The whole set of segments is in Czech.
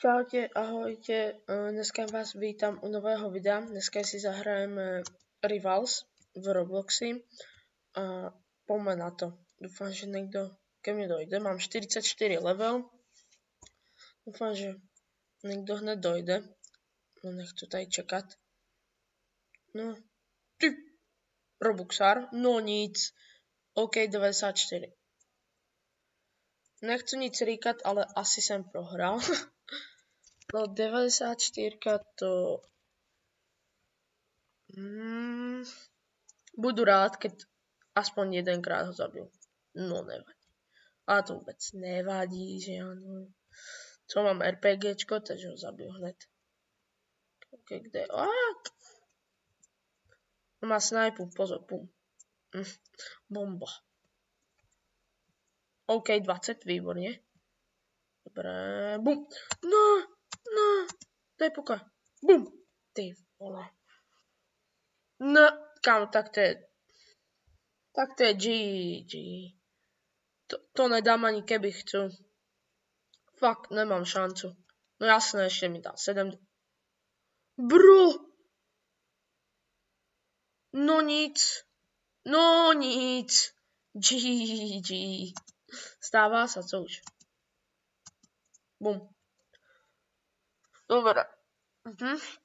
Čaute, ahojte, dneska vás vítam u nového videa. Dneska si zahrajeme Rivals v Robloxi a poďme na to. Dúfam, že niekto ke mne dojde. Mám 44 level. Dúfam, že niekto hneď dojde. No nechcú tady čekať. No, ty, Robuxar, no nic. OK, 94. Nechcú nič ríkať, ale asi som prohral. No 94 to... Budu rád, keď aspoň jedenkrát ho zabil. No nevadí. Ale to vôbec nevadí, že áno. Čo mám RPGčko, takže ho zabil hneď. OK, kde? Má snajpu, pozor, pum. Bomba. OK, 20, výborne. Dobre, bum. No, daj pokoj. Bum. Ty vole. No, kam, tak to je GG. To nedám ani keby chcú. Fakt, nemám šancu. No jasné, ešte mi dá 7. Bro! No nic. GG. Stáva sa, co už. Bum. Dobre. 3-0.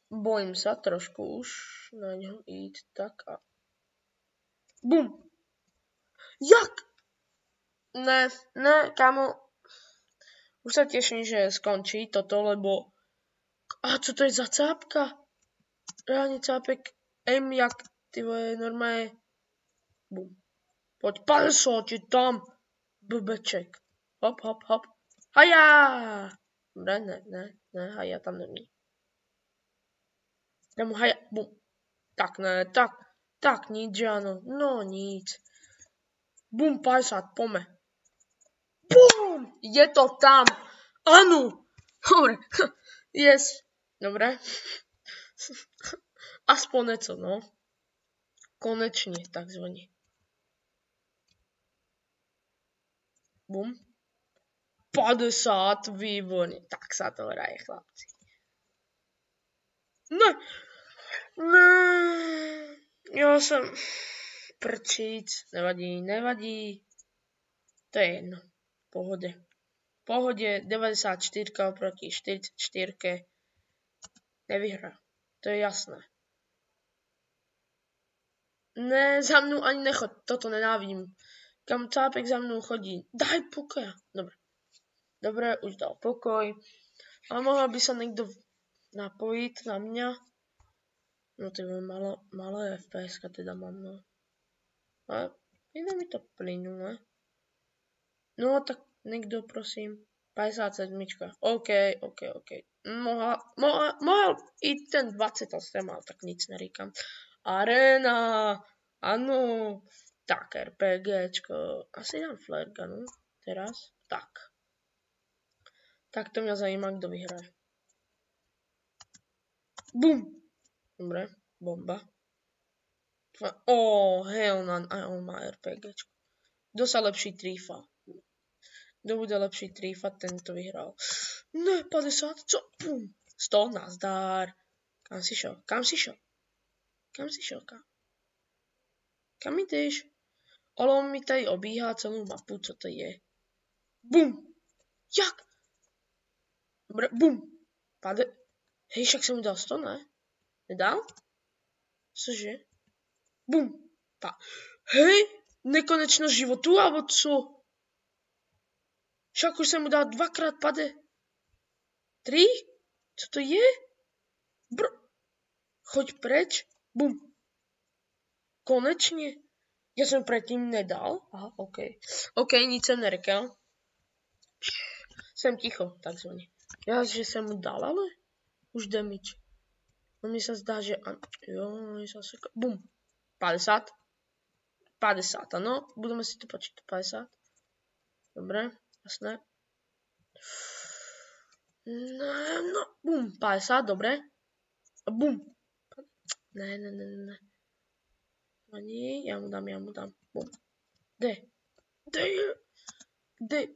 Bojím sa trošku už na ňo ísť tak a... Bum! Jak? Ne, kamo. Už sa teším, že skončí toto, lebo... A čo to je za cápka? Reálne cápek M jak, ty vole, normálne... Bum. Poď, 50 ti tam, blbeček. Hop. Haja! Dobre, ne, haja tam není. Ja mu haja, bum. Tak ne, tak nič, áno, no nic. Bum, 50, pome. Bum! Je to tam. Áno. Dobre, yes. Dobre. Aspoň neco, no. Konečne, takzvané. Bum. 50, výborne. Tak sa to hraje, chlapci. Ne. Ja som... Prčíc. Nevadí. To je jedno. Pohode, 94 oproti 44. Nevyhrá. To je jasné. Ne, za mnou ani nechod. Toto nenávidím. Kam cápek za mnou chodí. Daj pokoj. Dobre, už dal pokoj. Ale mohol by sa niekto napojiť na mňa. No to je malé FPS-ka teda mám, no. A ide mi to plynule. No tak niekto prosím. 57. OK. Mohol ísť ten 28, ale tak nic neríkam. Arena. Áno. Tak, RPGčko. Asi dám flare gunu teraz. Tak. Tak to mňa zaujíma, kto vyhraje. Bum. Dobre, bomba. Hell no, a on má RPGčko. Kto sa lepší trífa? Kto bude lepší trífa, ten to vyhral. Ne, 50, co? Bum. 100, nazdár. Kam si šel? Kam ideš? Ale on mi tady obíhá celú mapu, co to je. Bum. Jak? Dobre, bum. Hej, však som mu dal 100, ne? Nedal? Cože? Bum. Hej, nekonečnosť životu, alebo co? Však už som mu dal 2-krát pade. 3? Co to je? Choď preč. Bum. Konečne. Ja som predtým nedal. Aha, OK. OK, nič som nerekal. Som ticho, takzvané. Ja, že som mu dal, ale už damage. No mi sa zdá, že... Bum. 50, áno. Budeme si to počítať. 50. Dobre, jasné. No, bum. 50, dobre. Bum. Ne. Ani, ja mu dám. Bum. Kde?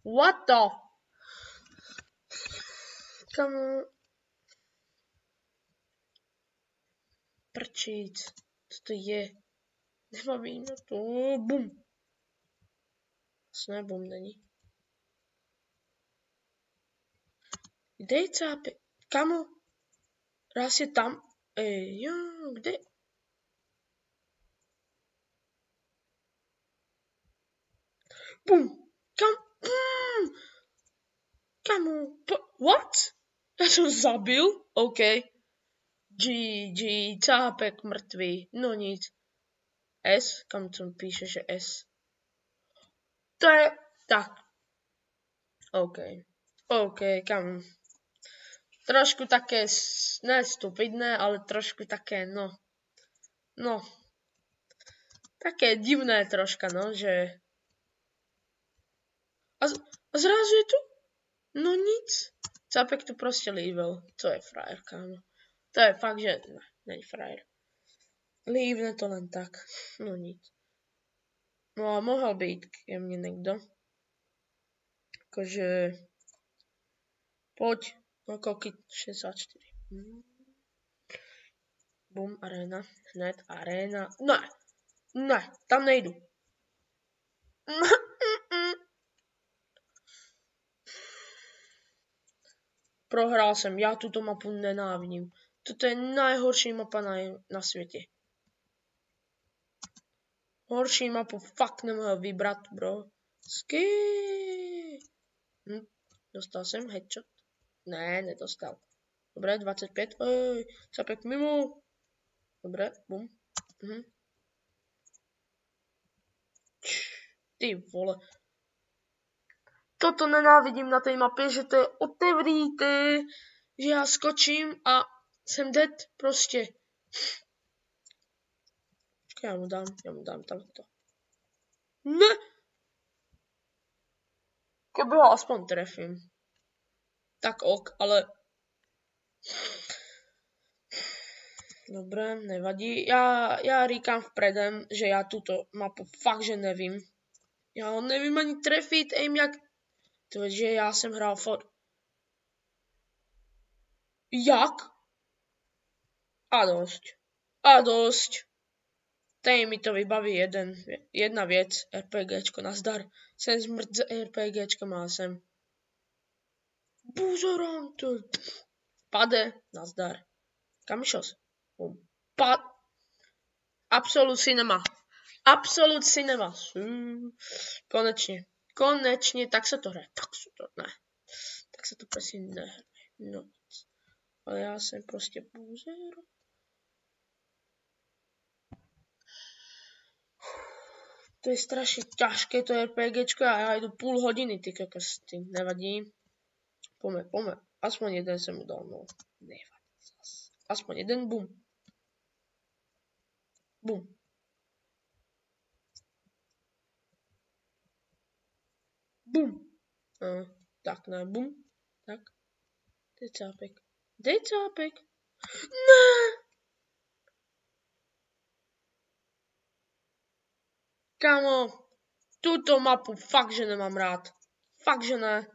What the? Kamo. Prčíc. Co to je? Nebaví na to. Bum. Vlastně bum není. Kde je cápek? Kamo? Raz je tam. Jo, kde? Bum. Kamo? What? Já jsem zabil? OK. GG, cápek mrtvý. No nic. S? Kam to píše, že S? To je... Tak. OK, kam. Trošku také, ne stupidné, ale trošku také, no. Také divné troška, no, že... A zrazu je tu? No nic. Cápek tu prostě lívil. To je frajer, kámo. To je fakt, že... Ne, není frajer. Lívne to len tak. No nic. No a mohol být ke mne niekto. Akože... Poď. No koľky? 64. Bum, arena. Hned, arena. Ne, tam nejdu. Prohrál jsem, já tuto mapu nenávidím. Toto je najhorší mapa na světě. Horší mapu fakt nemohu vybrat, bro. Dostal jsem headshot? Ne, nedostal. Dobré, 25. Cápek mimo. Dobré, bum. Ty vole. Toto nenávidím na té mapě, že to je otevřít, že já skočím a jsem dead prostě. Já mu dám tamto. Ne! Keby ho aspoň trefím. Tak ok, ale... Dobré, nevadí. Já říkám vpredem, že já tuto mapu fakt, že nevím. Já ho nevím ani trefit, jak... Takže já jsem hrál for... Jak? A dost. Tej mi to vybaví jedna věc, RPGčko, nazdar. Jsem zmrt z RPGčka, má jsem. Buzerant. Pade, nazdar. Kamšos. Absolut cinema. Konečně, tak se to hraje. Tak se to prostě nehraje. No nic. Ale já jsem prostě buzero. To je strašně ťažké to RPGčko a já jdu půl hodiny, ty kokos, ty nevadí. Pome. Aspoň jeden jsem mu dal, no. Nevadí zas. Aspoň jeden, bum. Bum. Tak ne, bum. Tak. Kde je cápek? Ne! Kámo, tuto mapu fakt, že nemám rád. Fakt, že ne.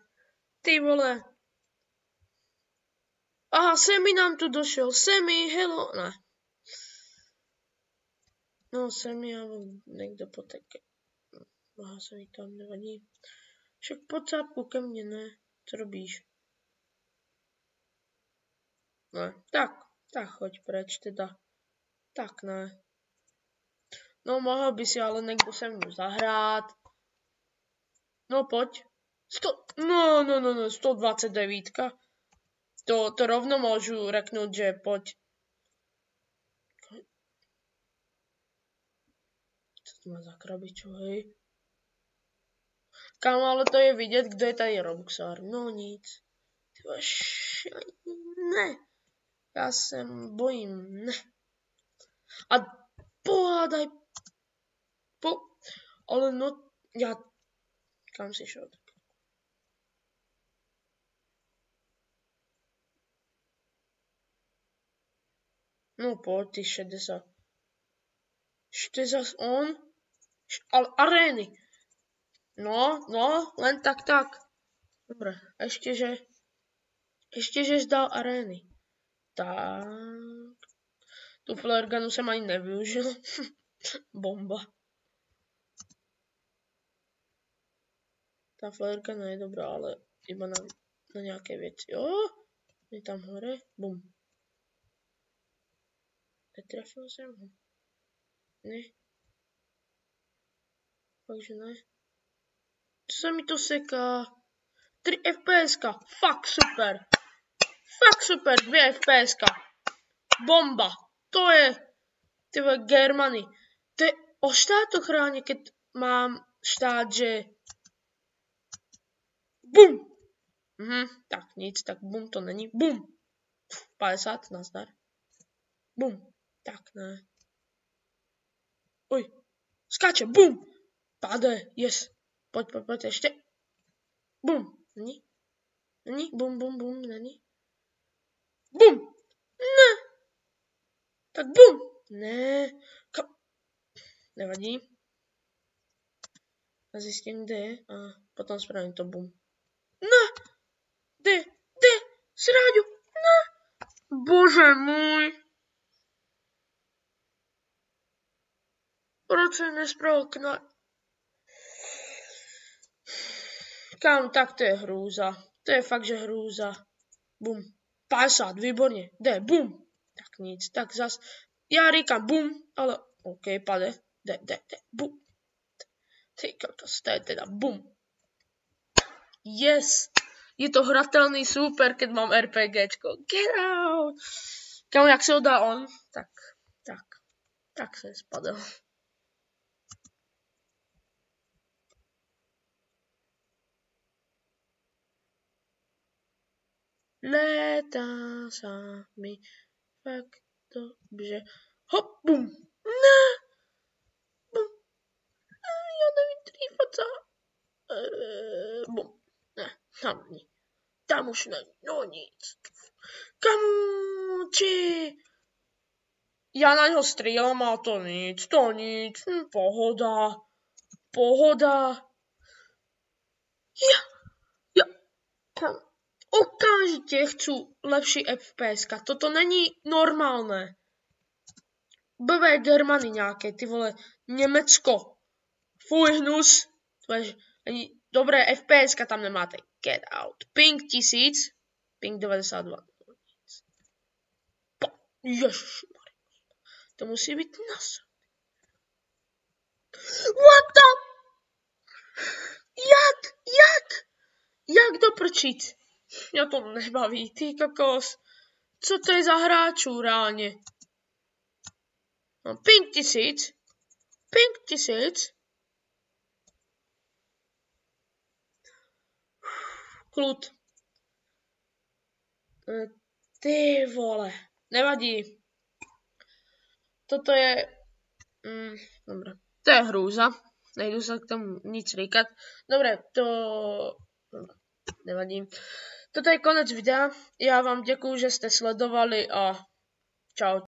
Ty vole. Aha, Semi nám tu došel. Semi, hello. Ne. No, Semi, alebo niekto poteké. Aha, Semi tam nevadí. Však poď cápku ke mne, ne? Co robíš? Ne, tak choď preč teda. Tak ne. No, mohl by si ale někdo se mnou zahrát. No, pojď. 129. To rovno můžu reknout, že pojď. Co to má za krabiču, hej? Kámo, ale to je vidět, kdo je tady Robuxar. No nic. Ne. Já se bojím, ne. A pohádaj. Ale no, já... Kam si šel? No pojď, ty 60. To je zas on? Ale arény. No, len tak. Dobre, ešte, že zdal arény. Tak. Tu flaregunu som ani nevyužil. Bomba. Tá flaregun je dobrá, ale iba na nejaké veci. Je tam hore. Bum. Netrafil som ho. Ne. Takže ne. Čo sa mi to seká? 3 FPS-ka. Fakt super. 2 FPS-ka. Bomba. To je Germany. To je o štátochráne, keď mám štát, že bum. Tak nic, tak bum to není. Bum. 50, nazdar. Bum. Tak ne. Oj. Skáče, bum. Pade, yes. Poď ešte. Bum. Není? Bum, není? Bum. Ne. Tak bum. Ne. Nevadí. A zistím, kde je. A potom spravím to bum. Ne. Kde? Sráďu. Ne. Bože môj. Proč jsem nespravil Kam, tak to je hrůza. To je fakt, že hrůza. Bum. 50, výborně. Jde, bum. Tak nic, tak zas. Já říkám bum, ale OK, pade. Jde, bum. Ty kokos, to je teda bum. Yes. Je to hratelný super, keď mám RPGčko. Get out. Kam, jak se ho dá on? Tak jsem spadl. Létá sa mi fakt dobře. Hop, bum. Ne. Bum. Já nevím trýfat sa. Bum. Ne, tam není. Tam už není. No nic. Kamuči. Ja na ňo strieľam a to nic. Pohoda. Ja. Okamžite chcú lepší FPS-ka. Toto není normálne. Blbé Germany nejaké, ty vole. Nemecko. Fuj hnus. Dobré FPS-ka tam nemáte. Get out. Ping 1000. Ping 92. Ježišmarja. To musí byť nas. What the? Jak doprčiť? Mňa to nebaví, ty kokos. Co to je za hráčů reálne? No, ping 1000. Kľud. Ty vole. Nevadí. Toto je... Dobre. To je hrúza. Nejdu sa k tomu nic říkať. Dobre, nevadí. Toto je konec videa. Já vám děkuju, že jste sledovali a čau.